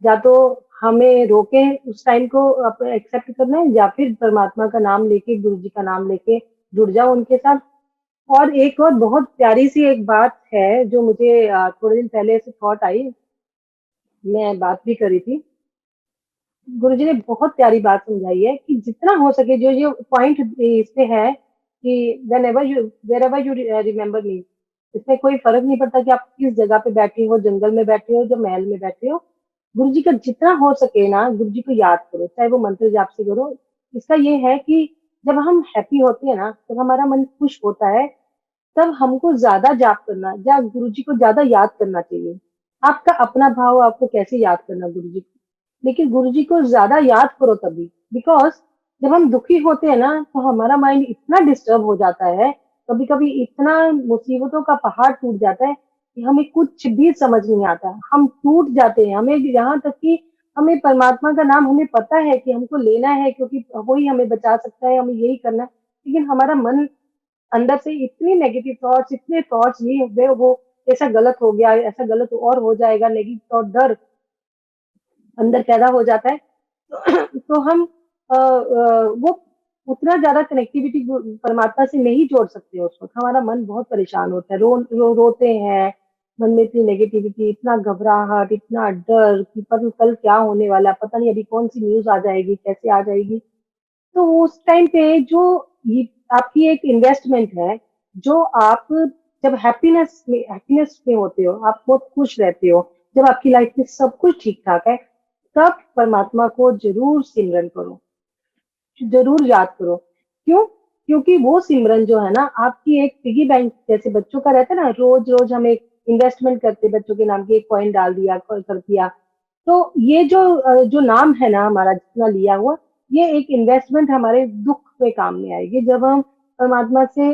या तो हमें रोके उस टाइम को एक्सेप्ट करना है, या फिर परमात्मा का नाम लेके, गुरु जी का नाम लेके जुड़ जाओ उनके साथ। और एक और बहुत प्यारी सी एक बात है जो मुझे थोड़े दिन पहले से थॉट आई, मैं बात भी करी थी। गुरुजी ने बहुत प्यारी बात समझाई है कि जितना हो सके, जो ये पॉइंट इस पे है कि wherever you remember me, इसमें कोई फर्क नहीं पड़ता कि आप किस जगह पे बैठे हो, जंगल में बैठे हो, जो महल में बैठे हो, गुरु जी का जितना हो सके ना गुरु जी को याद करो, चाहे वो मंत्र जाप से करो। इसका ये है कि जब हम हैप्पी होते हैं ना, जब हमारा मन खुश होता है, तब हमको ज्यादा जाप करना या गुरु जी को ज्यादा याद करना चाहिए। आपका अपना भाव, आपको कैसे याद करना गुरु जी को, लेकिन गुरु जी को ज्यादा याद करो तभी। बिकॉज जब हम दुखी होते हैं ना, तो हमारा माइंड इतना डिस्टर्ब हो जाता है, कभी कभी इतना मुसीबतों का पहाड़ टूट जाता है कि हमें कुछ भी समझ नहीं आता, हम टूट जाते हैं। हमें यहाँ तक कि हमें परमात्मा का नाम हमें पता है कि हमको लेना है, क्योंकि वही हमें बचा सकता है, हमें यही करना है, लेकिन हमारा मन अंदर से इतनी नेगेटिव थॉट्स, इतने थॉट्स, ये वो ऐसा गलत हो गया, ऐसा गलत और हो जाएगा, नेगेटिव थॉट, डर अंदर पैदा हो जाता है। तो हम वो उतना ज्यादा कनेक्टिविटी परमात्मा से नहीं जोड़ सकते। उस वक्त हमारा मन बहुत परेशान होता है, रोते हैं, मन में इतनी नेगेटिविटी, इतना घबराहट, इतना डर कि पता कल क्या होने वाला है, पता नहीं अभी कौन सी न्यूज आ जाएगी, कैसे आ जाएगी। तो उस टाइम पे जो ये आपकी एक इन्वेस्टमेंट है, जो आप जब हैप्पीनेस में होते हो, आप बहुत खुश रहते हो, जब आपकी लाइफ में सब कुछ ठीक ठाक है, तब परमात्मा को जरूर सिमरन करो, जरूर याद करो। क्यों? क्योंकि वो सिमरन जो है ना, आपकी एक पिगी बैंक जैसे बच्चों का रहता है ना, रोज रोज हम एक इन्वेस्टमेंट करते, बच्चों के नाम की एक कॉइन डाल दिया, कर दिया। तो ये जो नाम है ना हमारा जितना लिया हुआ, ये एक इन्वेस्टमेंट हमारे दुख में काम में आएगी, जब हम परमात्मा से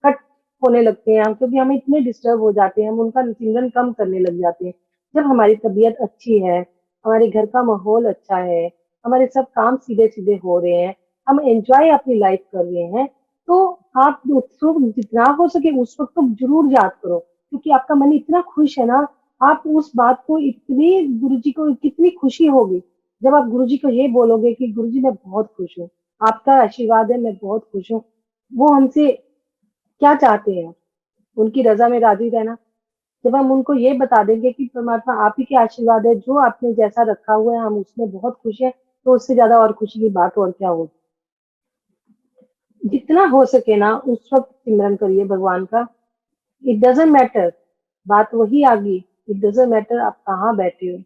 कट होने लगते हैं, क्योंकि हम इतने डिस्टर्ब हो जाते हैं, हम उनका सिमरन कम करने लग जाते हैं। जब हमारी तबीयत अच्छी है, हमारे घर का माहौल अच्छा है, हमारे सब काम सीधे सीधे हो रहे हैं, हम एंजॉय अपनी लाइफ कर रहे हैं, तो आप उत्सुक जितना हो सके उस वक्त तो जरूर याद करो, क्योंकि आपका मन इतना खुश है ना। आप उस बात को इतनी, गुरु जी को कितनी खुशी होगी जब आप गुरु जी को ये बोलोगे कि गुरु जी मैं बहुत खुश हूँ, आपका आशीर्वाद है, मैं बहुत खुश हूँ। वो हमसे क्या चाहते हैं? उनकी रजा में राजी रहना। जब हम उनको ये बता देंगे कि परमात्मा आप ही के आशीर्वाद है, जो आपने जैसा रखा हुआ है हम उसमें बहुत खुश हैं, तो उससे ज्यादा और खुशी की बात और क्या हो। जितना हो सके ना उस वक्त सिमरन करिए भगवान का। इट डजेंट मैटर, बात वही आ गई, इट डजेंट मैटर आप कहाँ बैठे हो,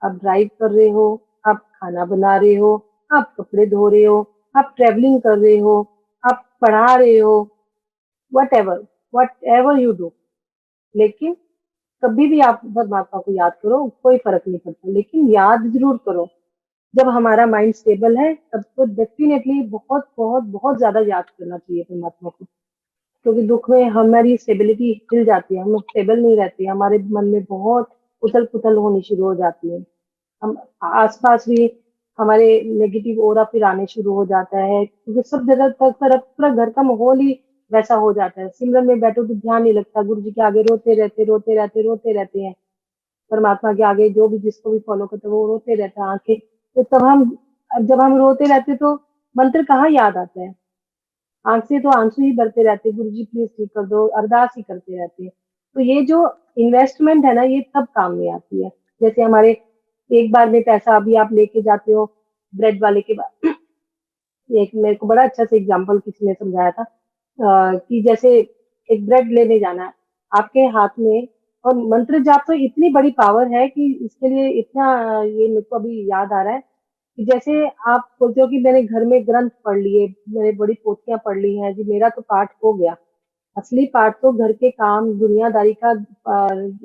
आप ड्राइव कर रहे हो, आप खाना बना रहे हो, आप कपड़े धो रहे हो, आप ट्रेवलिंग कर रहे हो, आप पढ़ा रहे हो, वट एवर यू डू। लेकिन कभी भी आप परमात्मा को याद करो, कोई फर्क नहीं पड़ता, लेकिन याद जरूर करो। जब हमारा माइंड स्टेबल है तब तो डेफिनेटली बहुत बहुत बहुत ज्यादा याद करना चाहिए परमात्मा को, क्योंकि दुख में हमारी स्टेबिलिटी हिल जाती है, हम स्टेबल नहीं रहते, हमारे मन में बहुत उथल पुथल होनी शुरू हो जाती है। हम आसपास भी हमारे नेगेटिव ओरा फिर आने शुरू हो जाता है, क्योंकि सब जगह तरफ पूरा घर का माहौल ही वैसा हो जाता है। सिमरन में बैठो तो ध्यान नहीं लगता, गुरु जी के आगे रोते रहते रोते रहते रोते रहते हैं, परमात्मा के आगे जो भी जिसको भी फॉलो करते हैं वो रोते रहता है आंखें। तो तब हम, अब जब हम रोते रहते तो मंत्र कहाँ याद आता है, आंख से तो आंसू ही बरते रहते, गुरु जी प्लीज ठीक कर दो, अरदास ही करते रहते हैं। तो ये जो इन्वेस्टमेंट है ना, ये तब काम में आती है। जैसे हमारे एक बार में पैसा अभी आप लेके जाते हो ब्रेड वाले के बाद, एक मेरे को बड़ा अच्छा से एग्जांपल किसी ने समझाया था, कि जैसे एक ब्रेड लेने जाना है आपके हाथ में, और मंत्र जाप तो इतनी बड़ी पावर है कि इसके लिए इतना, ये मेरे को अभी याद आ रहा है कि जैसे आप बोलते हो कि मैंने घर में ग्रंथ पढ़ लिए, मैंने बड़ी पोथियां पढ़ ली हैं जी, मेरा तो पाठ हो गया। असली पाठ तो घर के काम दुनियादारी का,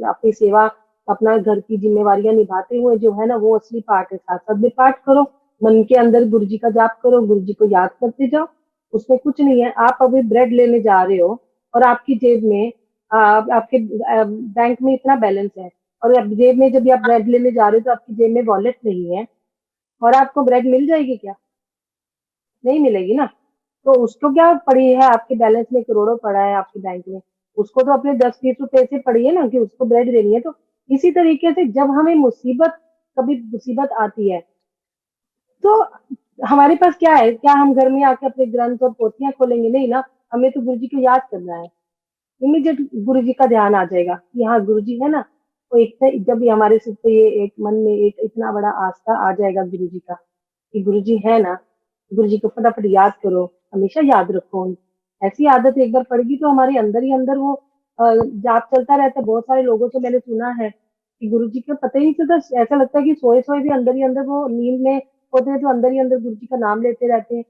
अपनी सेवा, अपना घर की जिम्मेवारियां निभाते हुए जो है ना, वो असली पाठ है। साथ साथ में पाठ करो, मन के अंदर गुरु जी का जाप करो, गुरु जी को याद करते जाओ, उसमें कुछ नहीं है। आप अभी ब्रेड लेने जा रहे हो और आपकी जेब में, आपके बैंक में इतना बैलेंस है, और अब जेब में जब भी आप ब्रेड लेने जा रहे हो तो आपकी जेब में वॉलेट नहीं है, और आपको ब्रेड मिल जाएगी क्या? नहीं मिलेगी ना। तो उसको क्या पड़ी है, आपके बैलेंस में करोड़ों पड़ा है आपके बैंक में, उसको तो अपने 10-20 रुपए से पड़ी है ना कि उसको ब्रेड देनी है। तो इसी तरीके से जब हमें मुसीबत, कभी मुसीबत आती है तो हमारे पास क्या है, क्या हम घर में आके अपने ग्रंथ और पोथियां खोलेंगे? नहीं ना, हमें तो गुरु जी को याद करना है। इमीडिएट गुरु जी का ध्यान आ जाएगा कि हाँ गुरु जी है ना। तो एक जब भी हमारे सिर पे ये एक मन में एक इतना बड़ा आस्था आ जाएगा गुरु जी का कि गुरु जी है ना, गुरु जी को फटाफट याद करो, हमेशा याद रखो। ऐसी आदत एक बार पड़ेगी तो हमारे अंदर ही अंदर वो जाप चलता रहता है। बहुत सारे लोगों से मैंने सुना है कि गुरु जी का पता ही नहीं चलता, ऐसा लगता है कि सोए सोए भी अंदर ही अंदर वो नींद में होते हैं, तो अंदर ही अंदर गुरु जी का नाम लेते रहते हैं।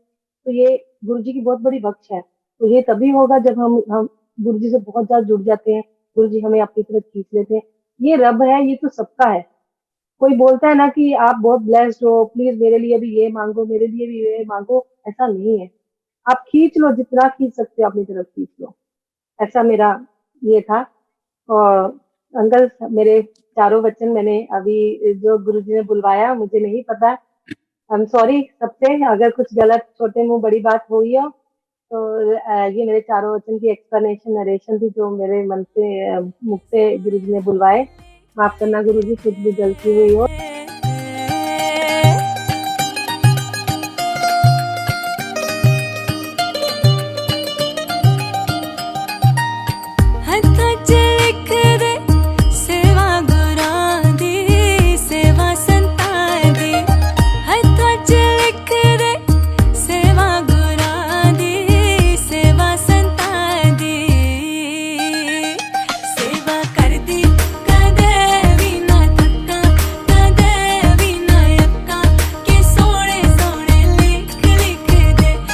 तो ये गुरु जी की बहुत बड़ी बख्श है। तो ये तभी होगा जब हम गुरु जी से बहुत ज्यादा जुड़ जाते हैं, गुरु जी हमें अपनी तरफ खींच लेते हैं। ये रब है, ये तो सबका है। कोई बोलता है ना कि आप बहुत ब्लेस्ड हो, प्लीज मेरे लिए भी ये मांगो, मेरे लिए भी ये मांगो, ऐसा नहीं है। आप खींच लो, जितना खींच सकते हो अपनी तरफ खींच लो। ऐसा मेरा ये था। और अंकल, मेरे चारों वचन मैंने अभी जो गुरुजी ने बुलवाया, मुझे नहीं पता, आई एम सॉरी सबसे, अगर कुछ गलत छोटे मुंह बड़ी बात हुई हो तो ये मेरे चारों वचन की एक्सप्लेनेशन नरेशन थी जो मेरे मन से मुख से गुरुजी ने बुलवाए। माफ करना गुरुजी, कुछ भी गलती हुई हो।